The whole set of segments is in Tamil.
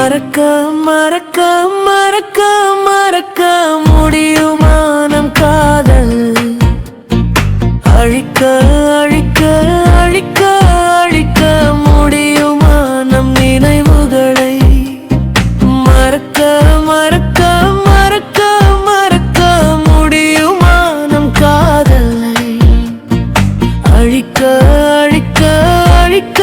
மறக்க மறக்க மறக்க மறக்க முடியுமா நம் காதல்? அழிக்க அழிக்க அழிக்க அழிக்க முடியுமா நம் நினைவுகளை? மறக்க மறக்க மறக்க மறக்க முடியுமா நம் காதலை? அழிக்க அழிக்க அழிக்க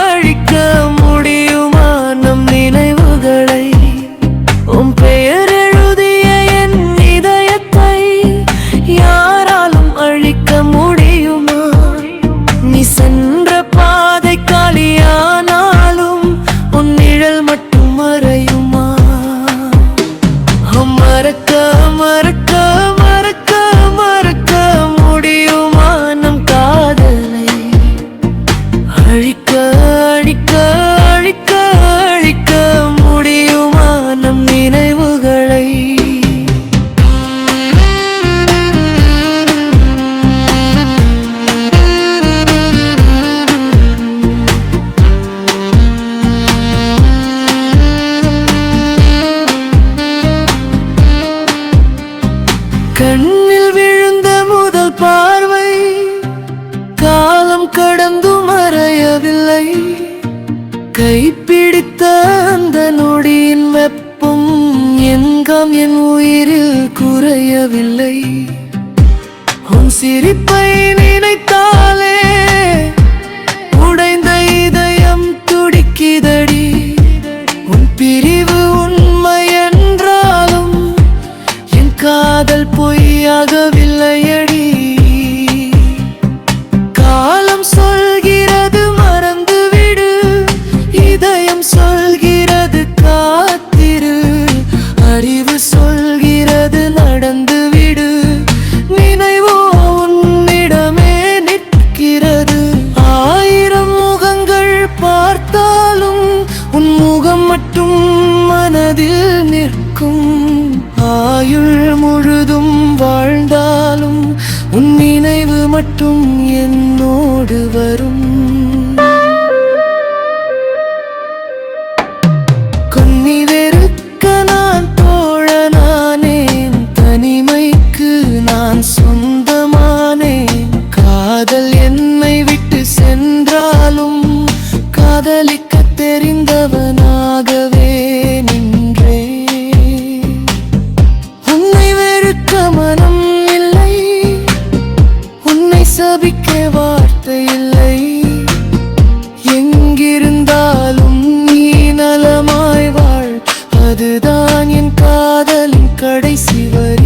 அழிக்க முடியுமா நம் நினைவுகளை? உன் பெயர் எழுதிய என் இதயத்தை யாராலும் அழிக்க முடியுமா? நீ சென்ற பாதை காலியானாலும் உன் நிழல் மட்டும் மறையுமா? மறக்க மறக்க மறக்க மறக்க முடியுமா நம் காதலை? அழிக்க அழிக்க அழிக்க அழிக்க முடியுமா நம் நினைவுகளை? கண்ணில் விழுந்த முதல் பார்வை காலம் கடந்து மறையவில்லை. கைப்பிடித்த அந்த நொடியின் வெப்பம் எங்காம் என் உயிரில் குறையவில்லை. உன் சிரிப்பை நினைத்தாலே உடைந்த இதயம் துடிக்குதடி. உன் பிரிவு உண்மை என்றாலும் என் காதல் பொய்யாகவில்லையடி. காலம் சொல்கிறது மறந்துவிடு, இதயம் சொல்கிறது காத்திரு. அறிவு சொல்கிறது நடந்துவிடு, நினைவோ உன்னிடமே நிற்கிறது. ஆயிரம் முகங்கள் பார்த்தாலும் உன் முகம் மட்டும் மனதில் நிற்கும். ஆயுள் முழுதும் வாழ்ந்தாலும் உன் நினைவு மட்டும் என்னோடு வரும். கொன்னி வெறுக்க நான் தோழனானேன், தனிமைக்கு நான் சொந்தமானேன். காதல் என்னை விட்டு சென்றாலும் காதலிக்க தெரிந்தவனாகவே நின்றேன். உன்னை வெறுக்க மனம் இல்லை, உன்னை சபிக்க வார்த்தை இல்லை. எங்கிருந்தாலும் நீ நலமாய் வாழ், அதுதான் என் காதலின் கடைசி வரி.